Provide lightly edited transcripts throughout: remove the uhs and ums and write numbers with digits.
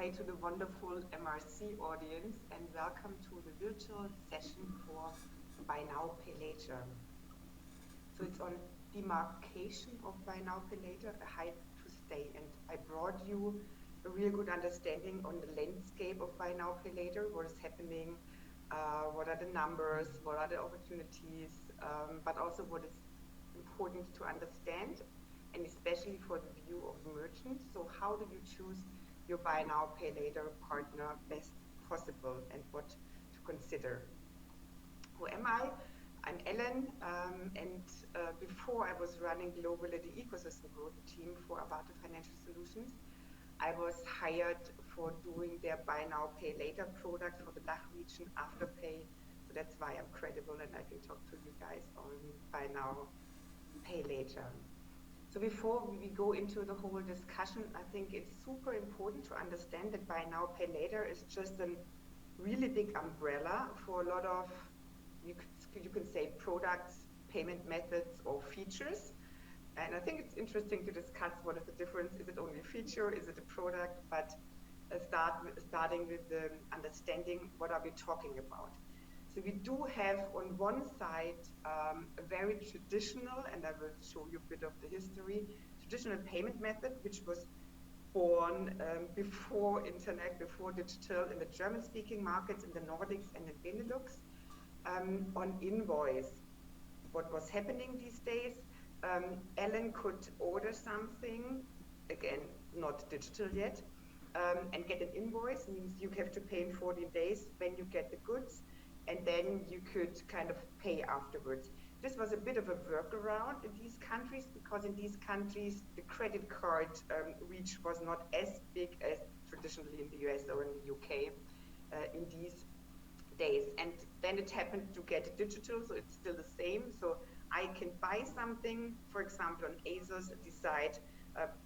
hi to the wonderful MRC audience and welcome to the virtual session for Buy Now, Pay Later. So it's on demarcation of Buy Now, Pay Later, a hype to stay. And I brought you a real good understanding on the landscape of Buy Now, Pay Later, what is happening, what are the numbers, what are the opportunities, but also what is important to understand, and especially for the view of merchants. So how do you choose your Buy Now, Pay Later partner best possible and what to consider? Who am I? I'm Ellen, and before I was running globally the ecosystem growth team for Avate Financial Solutions, I was hired for doing their Buy Now, Pay Later product for the DACH region, Afterpay. So that's why I'm credible and I can talk to you guys on Buy Now, Pay Later. So before we go into the whole discussion, I think it's super important to understand that Buy Now, Pay Later is just a really big umbrella for a lot of, you can say, products, payment methods, or features. And I think it's interesting to discuss what is the difference. Is it only a feature? Is it a product? But starting with the understanding, what are we talking about? So we do have on one side a very traditional, and I will show you a bit of the history, traditional payment method, which was born before internet, before digital in the German-speaking markets, in the Nordics and in Benelux, on invoice. What was happening these days? Ellen could order something, again, not digital yet, and get an invoice, means you have to pay in 14 days when you get the goods, and then you could kind of pay afterwards. This was a bit of a workaround in these countries, because in these countries, the credit card reach was not as big as traditionally in the US or in the UK in these days. And then it happened to get digital, so it's still the same. So I can buy something, for example, on ASOS, decide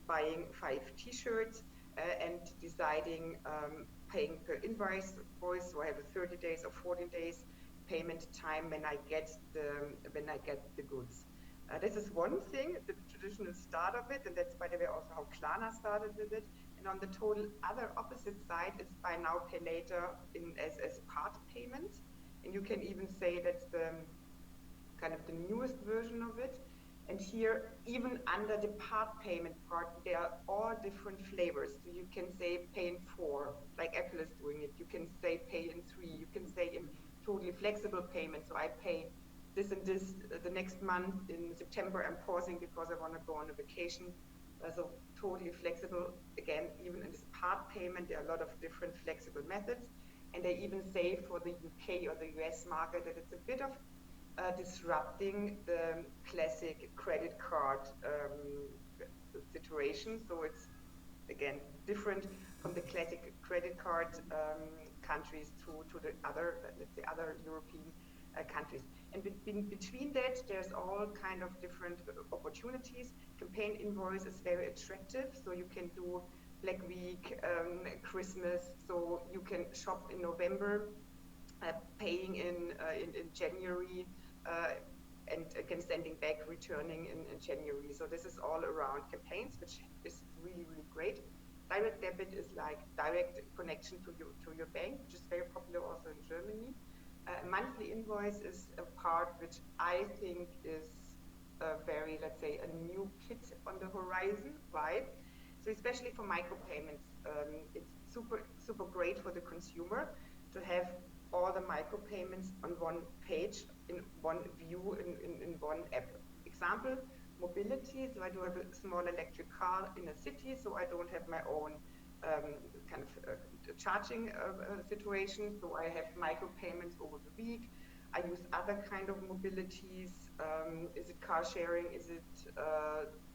buying 5 t-shirts and deciding paying per invoice, so I have a 30 days or 14 days payment time when I get the goods. This is one thing, the traditional start of it, and that's, by the way, also how Klarna started with it. And on the total other opposite side is Buy Now, Pay Later as part payment. And you can even say that's the kind of the newest version of it. And here, even under the part payment part, there are all different flavors. So you can say pay in 4, like Apple is doing it. You can say pay in 3. You can say in totally flexible payment. So I pay this and this the next month. In September, I'm pausing because I want to go on a vacation. So totally flexible. Again, even in this part payment, there are a lot of different flexible methods. And they even say for the UK or the US market that it's a bit of disrupting the classic credit card situation. So it's, again, different from the classic credit card countries to the other, let's say, other European countries. And between that, there's all kind of different opportunities. Campaign invoice is very attractive, so you can do Black Week, Christmas, so you can shop in November, paying in January, and again sending back, returning in January. So this is all around campaigns, which is really, really great. Direct debit is like direct connection to your bank, which is very popular also in Germany. Monthly invoice is a part which I think is very, let's say, a new kit on the horizon. Why? So especially for micropayments, it's super great for the consumer to have all the micropayments on one page, in one view, in one app. Example, mobility. So I do have a small electric car in a city, so I don't have my own kind of charging situation. So I have micropayments over the week. I use other kind of mobilities. Is it car sharing? Is it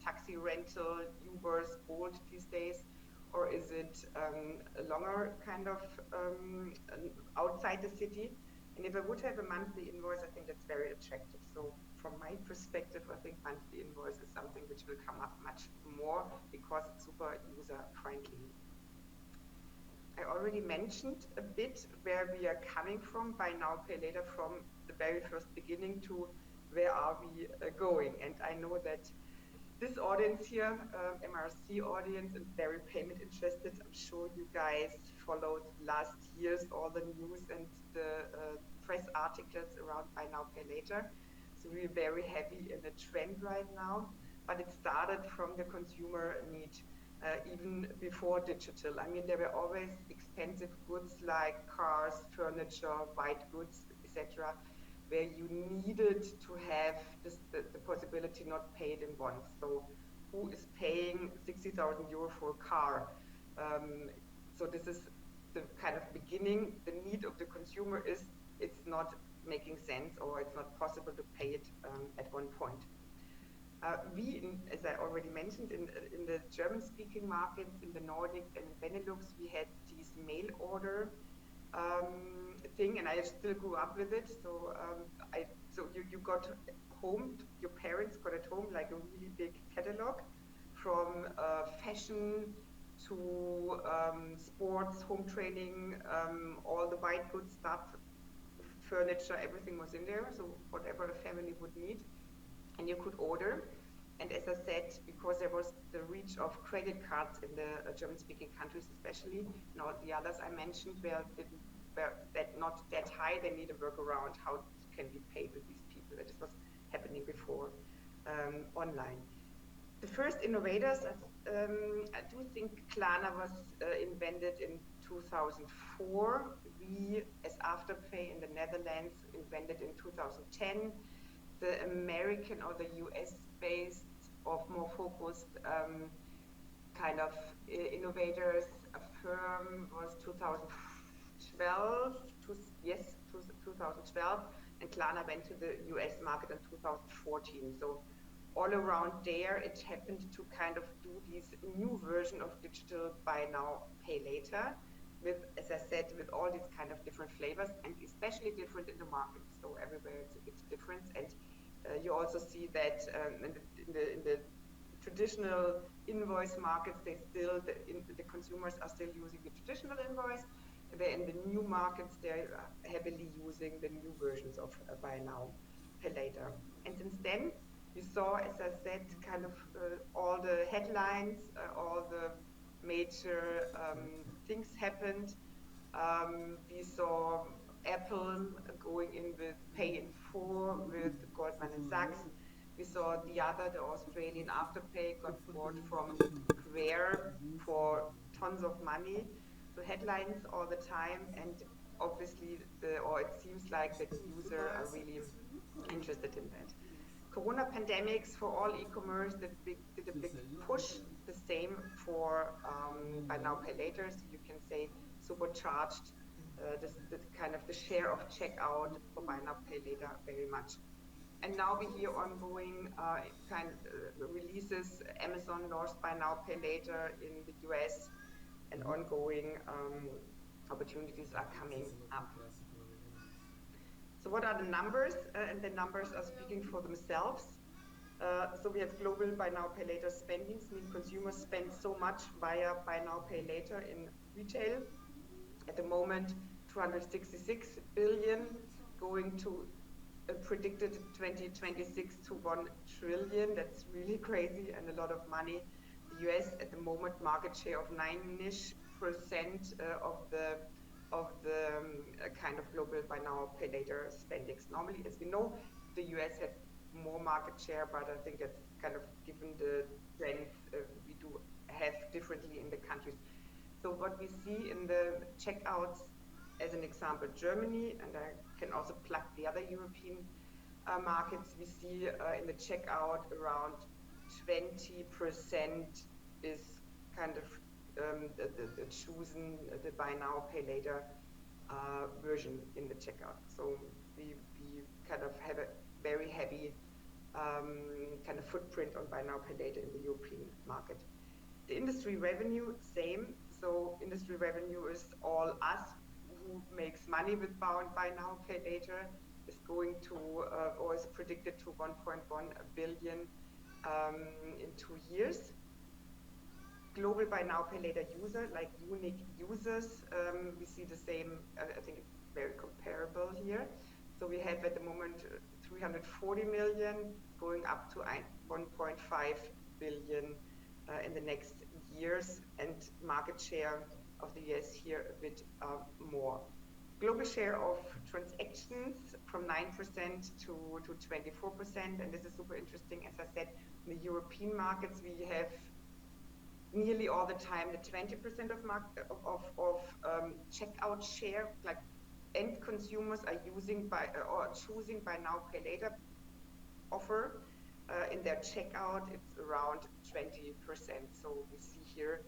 taxi rental, Ubers, Bolt these days? Or is it a longer kind of outside the city? And if I would have a monthly invoice, I think that's very attractive. So from my perspective, I think monthly invoice is something which will come up much more because it's super user friendly. I already mentioned a bit where we are coming from, Buy Now, Pay Later, from the very first beginning to where are we going. And I know that this audience here, MRC audience and very payment interested, I'm sure you guys followed last year's all the news and the press articles around buy now, pay later. So we're very heavy in the trend right now, but it started from the consumer need. Even before digital. I mean, there were always expensive goods like cars, furniture, white goods, etc., where you needed to have the possibility not paid in once. So who is paying 60,000 euro for a car? So this is the kind of beginning. The need of the consumer is it's not making sense or it's not possible to pay it at one point. As I already mentioned, in the German-speaking markets, in the Nordics and in Benelux, we had this mail order thing, and I still grew up with it. So you got home, your parents got at home like a really big catalog from fashion to sports, home training, all the white goods stuff, furniture, everything was in there. So whatever a family would need. And you could order. And as I said, because there was the reach of credit cards in the German-speaking countries, especially, not the others I mentioned, were not that high. They need a workaround how can be paid with these people. That was happening before online. The first innovators, I do think Klarna was invented in 2004. We, as Afterpay in the Netherlands, invented in 2010. The American or the US-based or more focused kind of innovators firm was 2012. 2012, and Klarna went to the US market in 2014. So all around there, it happened to kind of do this new version of digital buy now, pay later, with, as I said, with all these kind of different flavors, and especially different in the market. So everywhere it's different, and you also see that in the traditional invoice markets, the consumers are still using the traditional invoice. Where in the new markets, they're heavily using the new versions of buy now, pay later. And since then, you saw, as I said, kind of all the headlines, all the major things happened. We saw Apple going in with Pay in 4 with Goldman and Sachs. We saw the Australian Afterpay got bought from Square for tons of money. So headlines all the time, and obviously, it seems like the users are really interested in that. Corona pandemics for all e-commerce did a big push. The same for buy now, pay later. So you can say supercharged the kind of the share of checkout for buy now, pay later very much. And now we hear ongoing releases. Amazon launched buy now, pay later in the US, and ongoing opportunities are coming up. So what are the numbers? And the numbers are speaking for themselves. So we have global buy now, pay later spendings, mean consumers spend so much via buy now, pay later in retail. At the moment, 266 billion, going to a predicted 2026 to 1 trillion. That's really crazy and a lot of money. The US at the moment market share of 9-ish% of the kind of global buy now, pay later spendings. Normally, as we know, the US has more market share, but I think that's kind of given the trends we do have differently in the countries. So what we see in the checkouts, as an example, Germany, and I can also plug the other European markets, we see in the checkout around 20% is kind of choosing the buy now, pay later version in the checkout. So we kind of have a very heavy kind of footprint on buy now, pay later in the European market. The industry revenue, same. So industry revenue is all us who makes money with buy now, pay later, is going to, or is predicted to 1.1 billion in 2 years. Global buy now, pay later user, like unique users, we see the same, I think it's very comparable here. So we have at the moment 340 million, going up to 1.5 billion in the next years, and market share of the US here a bit more. Global share of transactions from 9% to 24%, and this is super interesting. As I said, in the European markets, we have nearly all the time the 20% of checkout share, like end consumers are using or choosing buy now pay later offer in their checkout. It's around 20%. So we see here,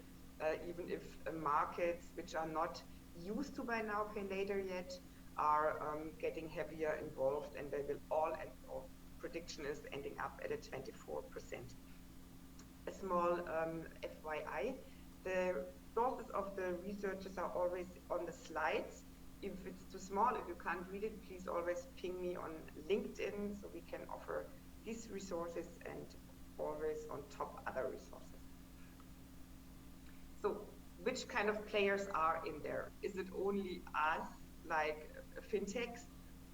even if markets which are not used to buy now pay later yet are getting heavier involved, and they will all end, or prediction is ending up at a 24%. A small FYI, the sources of the researchers are always on the slides. If it's too small, if you can't read it, please always ping me on LinkedIn so we can offer these resources and always on top other resources. So which kind of players are in there? Is it only us, like fintechs,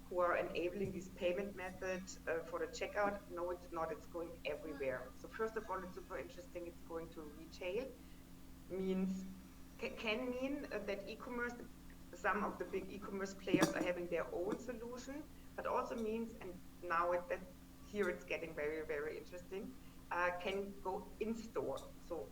who are enabling this payment method for the checkout? No, it's not. It's going everywhere. So first of all, it's super interesting. It's going to retail. Can mean that e-commerce, some of the big e-commerce players are having their own solution, but also means, and now here it's getting very, very interesting, can go in store. So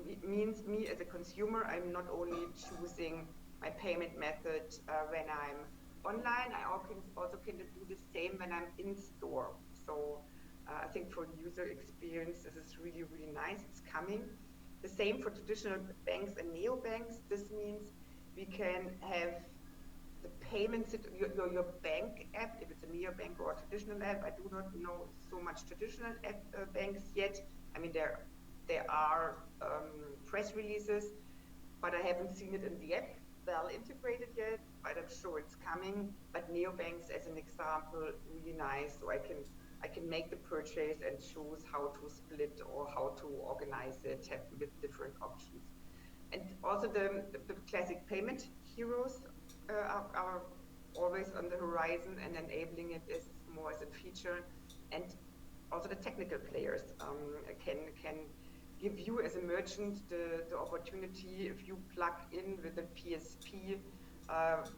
it means me as a consumer, I'm not only choosing my payment method when I'm online, I also can do the same when I'm in store. So I think for user experience, this is really, really nice. It's coming. The same for traditional banks and neobanks. This means we can have the payments, your bank app, if it's a neobank or a traditional app. I do not know so much traditional banks yet. I mean, there are press releases, but I haven't seen it in the app well integrated yet, but I'm sure it's coming. But neobanks, as an example, really nice. So I can make the purchase and choose how to split or how to organize it with different options. And also the classic payment heroes are always on the horizon, and enabling it is more as a feature. And also the technical players can give you as a merchant the opportunity, if you plug in with a PSP,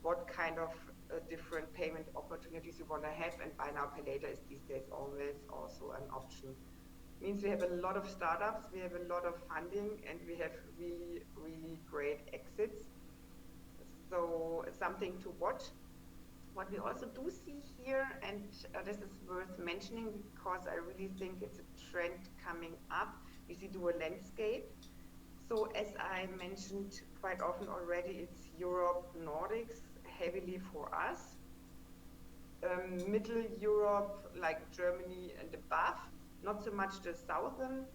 what kind of different payment opportunities you want to have, and buy now pay later is these days always also an option. Means we have a lot of startups, we have a lot of funding, and we have really, really great exits. So something to watch. What we also do see here, and this is worth mentioning because I really think it's a trend coming up, we see dual landscape. So as I mentioned quite often already, it's Europe, Nordics, heavily for us. Middle Europe, like Germany and above, not so much the southern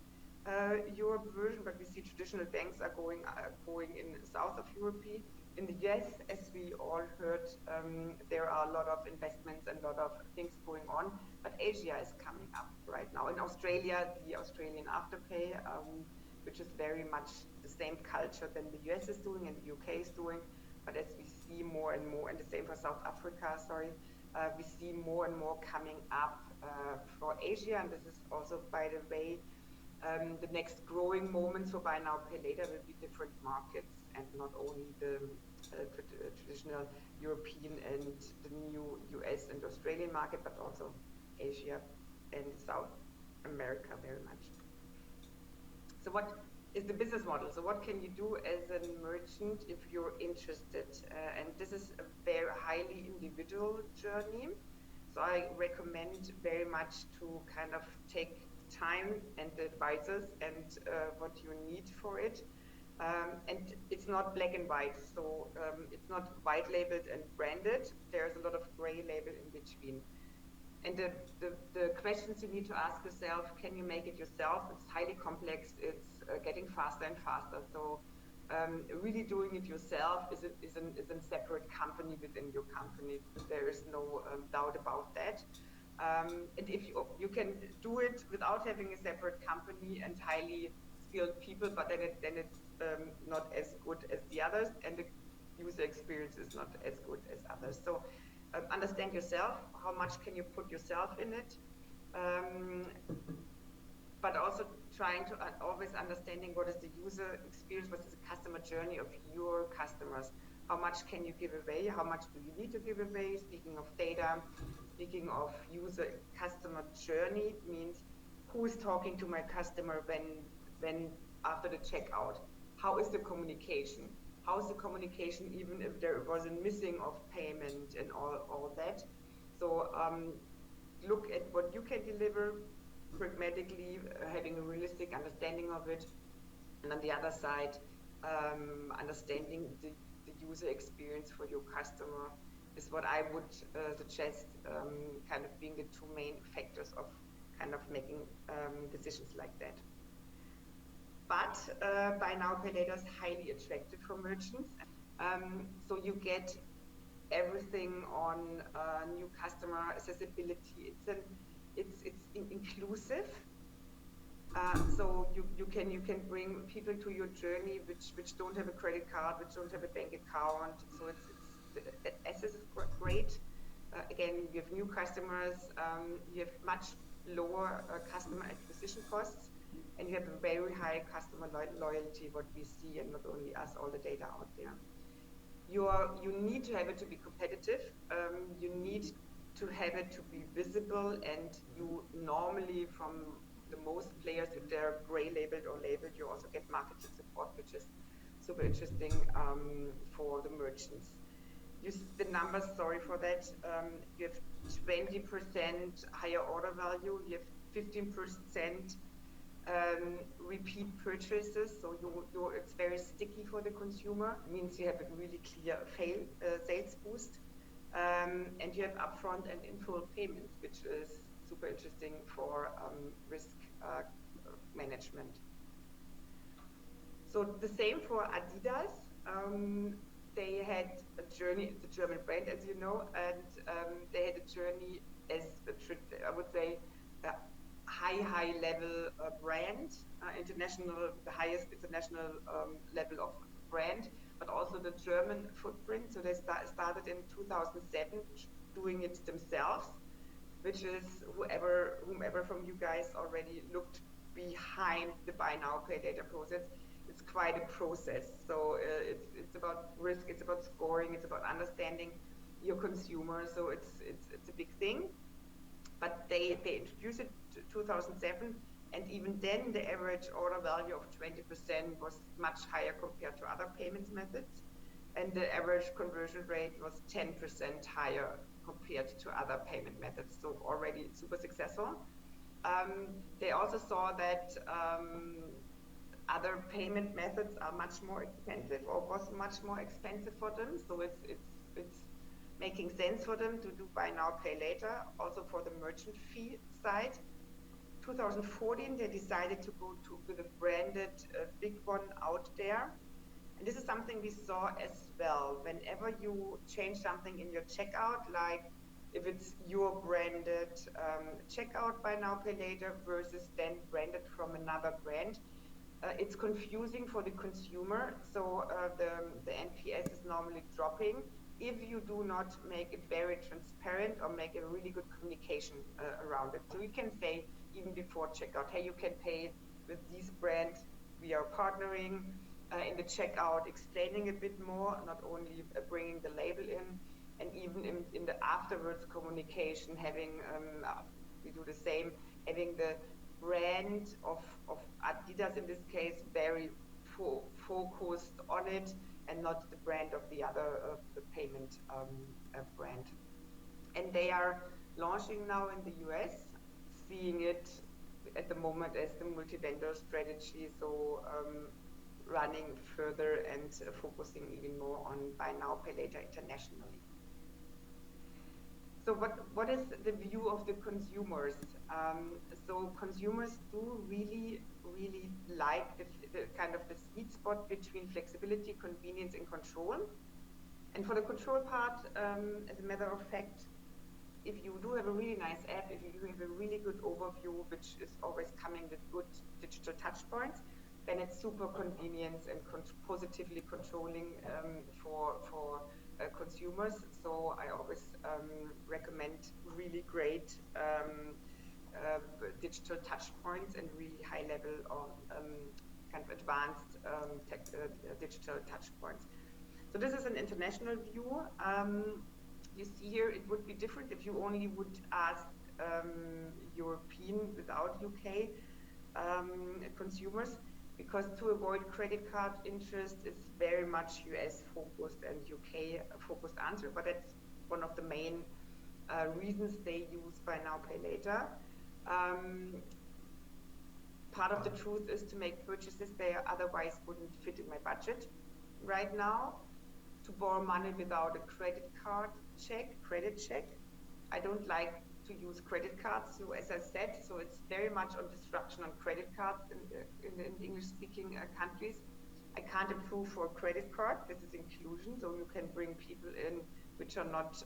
Europe version, but we see traditional banks are going in south of Europe. In the US, as we all heard, there are a lot of investments and a lot of things going on, but Asia is coming up right now. In Australia, the Australian Afterpay, which is very much the same culture than the US is doing and the UK is doing, but as we see more and more, and the same for South Africa, we see more and more coming up for Asia, and this is also, by the way, the next growing moments for buy now pay later will be different markets, and not only the traditional European and the new US and Australian market, but also Asia and South America very much. So what is the business model? So what can you do as a merchant if you're interested? And this is a very highly individual journey. So I recommend very much to kind of take time and the advisors and what you need for it. And it's not black and white. So it's not white labeled and branded. There's a lot of gray label in between. And the questions you need to ask yourself, can you make it yourself? It's highly complex. It's getting faster and faster. So really doing it yourself is a separate company within your company. There is no doubt about that. And if you can do it without having a separate company and highly skilled people, but then it's not as good as the others, and the user experience is not as good as others. So understand yourself, how much can you put yourself in it, but also trying to always understanding what is the user experience, what is the customer journey of your customers. How much can you give away? How much do you need to give away? Speaking of data, speaking of user customer journey means who is talking to my customer when after the checkout? How is the communication? How is the communication even if there was a missing of payment and all that? So look at what you can deliver pragmatically, having a realistic understanding of it, and on the other side, understanding the user experience for your customer is what I would suggest, kind of being the two main factors of kind of making decisions like that. But buy now, pay later is highly attractive for merchants. So you get everything on new customer accessibility. It's inclusive. So you can bring people to your journey which don't have a credit card, which don't have a bank account. So the access is great. Again, you have new customers, you have much lower customer acquisition costs, and you have a very high customer loyalty, what we see, and not only us, all the data out there. You need to have it to be competitive. You need to have it to be visible, and you normally from the most players, if they're gray labeled or labeled, you also get marketing support, which is super interesting for the merchants. The numbers, sorry for that. You have 20% higher order value. You have 15% repeat purchases, so it's very sticky for the consumer. It means you have a really clear sales boost, and you have upfront and in full payments, which is super interesting for risk management. So the same for Adidas. They had a journey, it's a German brand, as you know, and they had a journey as I would say high level brand, the highest international level of brand, but also the German footprint. So they started in 2007 doing it themselves, which is whomever from you guys already looked behind the buy now pay later process. It's quite a process. So it's about risk, it's about scoring, it's about understanding your consumer. So it's a big thing. But they introduced it to 2007, and even then the average order value of 20% was much higher compared to other payments methods, and the average conversion rate was 10% higher compared to other payment methods. So already super successful. They also saw that other payment methods are much more expensive, or was much more expensive for them. So it's making sense for them to do buy now, pay later, also for the merchant fee side. 2014, they decided to go with a branded big one out there. And this is something we saw as well. Whenever you change something in your checkout, like if it's your branded checkout buy now, pay later versus then branded from another brand, it's confusing for the consumer. So the NPS is normally dropping if you do not make it very transparent or make a really good communication around it. So you can say even before checkout, hey, you can pay with these brands, we are partnering, in the checkout, explaining a bit more, not only bringing the label in, and even in the afterwards communication, having, we do the same, having the brand of Adidas in this case very focused on it, and not the brand of the other the payment brand. And they are launching now in the US, seeing it at the moment as the multi-vendor strategy, so running further and focusing even more on buy now, pay later internationally. So what is the view of the consumers? So consumers do really like the kind of the sweet spot between flexibility, convenience, and control. And for the control part, as a matter of fact, if you do have a really nice app, if you have a really good overview, which is always coming with good digital touch points, then it's super convenience and positively controlling for consumers. So I always recommend really great digital touch points and really high level or kind of advanced digital touch points. So this is an international view. You see here, it would be different if you only would ask European without UK consumers, because to avoid credit card interest is very much US focused and UK focused answer, but that's one of the main reasons they use buy now, pay later. Part of the truth is to make purchases they otherwise wouldn't fit in my budget right now. To borrow money without a credit check. I don't like to use credit cards. So as I said, so it's very much on disruption on credit cards in English-speaking countries. I can't approve for a credit card. This is inclusion, so you can bring people in which are not,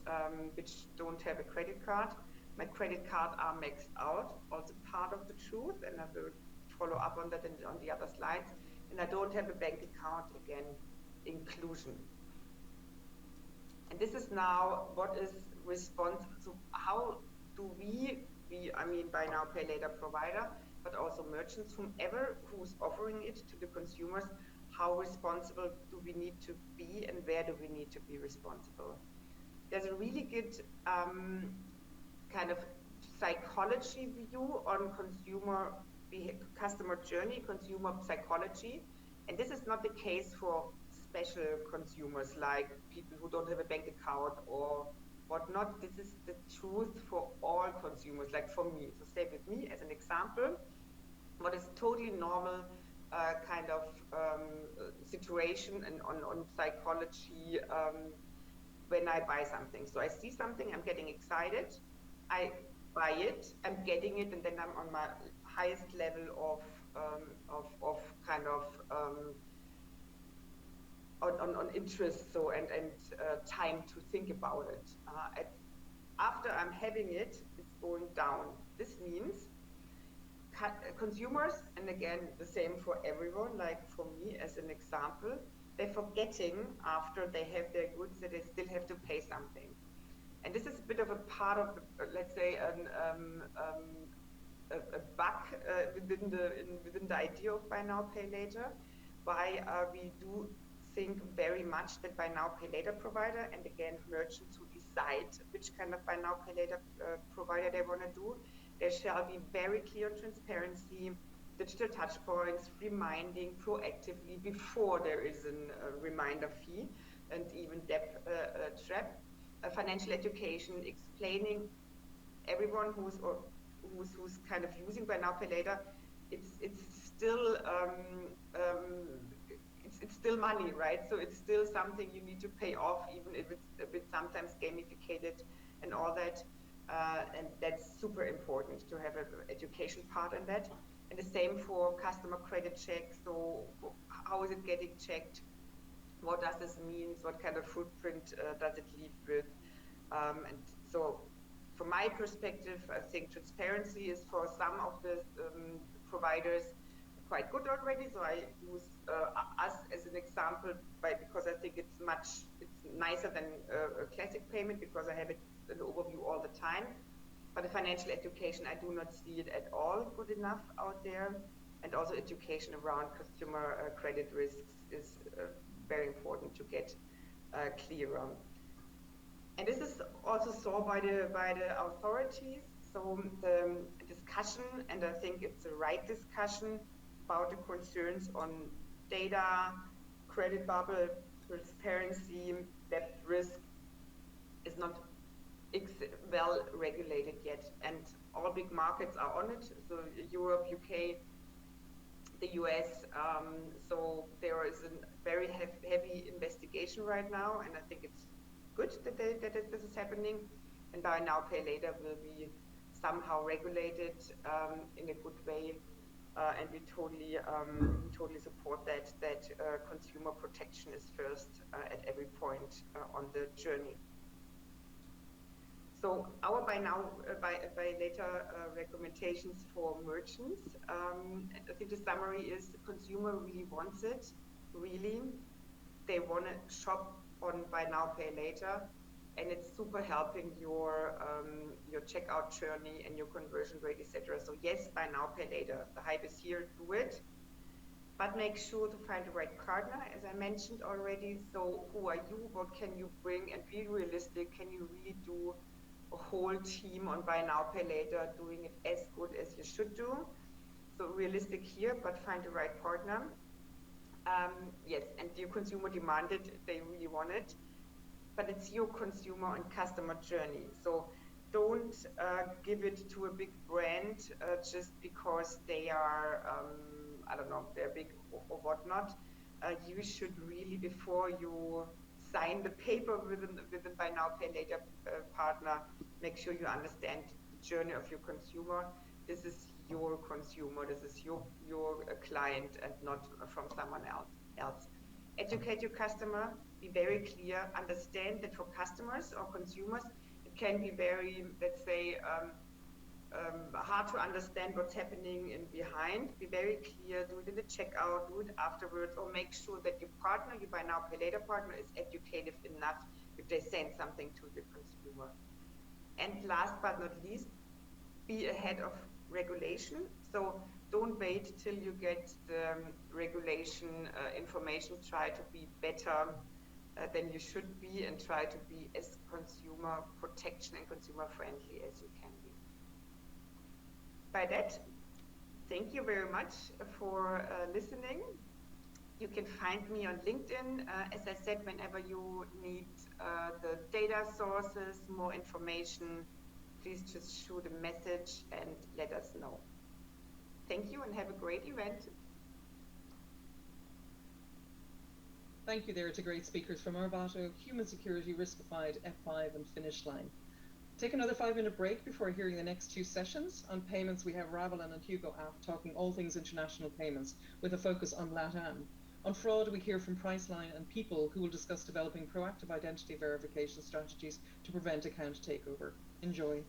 which don't have a credit card. My credit card are maxed out, also part of the truth, and I will follow up on that on the other slides. And I don't have a bank account, again, inclusion. And this is now what is responsible. So how do we, I mean, buy now, pay later provider, but also merchants, whomever who's offering it to the consumers, how responsible do we need to be and where do we need to be responsible? There's a really good kind of psychology view on customer journey, consumer psychology. And this is not the case for special consumers like people who don't have a bank account or whatnot. This is the truth for all consumers, like for me. So stay with me as an example. What is totally normal kind of situation and on psychology when I buy something. So I see something, I'm getting excited, I buy it, I'm getting it, and then I'm on my highest level of kind of on interest, so and time to think about it. After I'm having it, it's going down. This means consumers, and again the same for everyone, like for me as an example, they're forgetting after they have their goods that they still have to pay something. And this is a bit of a part of, let's say, a bug within the idea of buy now, pay later. Why we do think very much that buy now, pay later provider, and again merchants who decide which kind of buy now, pay later provider they want to do, there shall be very clear transparency, digital touch points, reminding proactively before there is a reminder fee and even debt trap, financial education, explaining everyone who's kind of using buy now, pay later, it's still it's still money, right? So it's still something you need to pay off, even if it's a bit sometimes gamificated and all that. And that's super important to have an education part in that. And the same for customer credit check. So how is it getting checked? What does this mean? What kind of footprint does it leave with? And so from my perspective, I think transparency is for some of the providers quite good already. So I use us as an example because I think it's nicer than a classic payment because I have it an overview all the time. But the financial education, I do not see it at all good enough out there. And also education around consumer credit risks is very important to get clear on. And this is also saw by the authorities. So the discussion, and I think it's the right discussion about the concerns on data, credit bubble, transparency, debt risk is not well regulated yet, and all big markets are on it. So Europe, UK, the US. So there is a very heavy investigation right now, and I think it's good that this is happening. And buy now, pay later will be somehow regulated in a good way, and we totally support that consumer protection is first at every point on the journey. So our buy now, buy later recommendations for merchants. I think the summary is the consumer really wants it. Really, they want to shop on buy now, pay later. and it's super helping your checkout journey and your conversion rate, etc. So yes, buy now, pay later. The hype is here, do it. But make sure to find the right partner, as I mentioned already. So who are you? What can you bring? And be realistic. Can you really do a whole team on buy now, pay later, doing it as good as you should do? So realistic here, but find the right partner. Yes, and your consumer demand it, they really want it, but it's your consumer and customer journey. So don't give it to a big brand just because they are, I don't know, they're big or whatnot. You should really, before you sign the paper with a buy now, pay later partner, make sure you understand the journey of your consumer. This is your consumer, this is your client, and not from someone else. Educate your customer, be very clear, understand that for customers or consumers, it can be very, let's say, hard to understand what's happening in behind. Be very clear, do it in the checkout, do it afterwards, or make sure that your partner, your buy now, pay later partner, is educated enough if they send something to the consumer. And last but not least, be ahead of regulation. So don't wait till you get the regulation information. Try to be better than you should be, and try to be as consumer protection and consumer friendly as you can be. By that, thank you very much for listening. You can find me on LinkedIn. As I said, whenever you need the data sources, more information, please just shoot a message and let us know. Thank you and have a great event. Thank you there to great speakers from Arvato, Human Security, Riskified, F5 and Finish Line. Take another 5-minute break before hearing the next two sessions. On payments, we have Ravelin and Hugo Aft talking all things international payments with a focus on LATAM. On fraud, we hear from Priceline and People, who will discuss developing proactive identity verification strategies to prevent account takeover. Enjoy.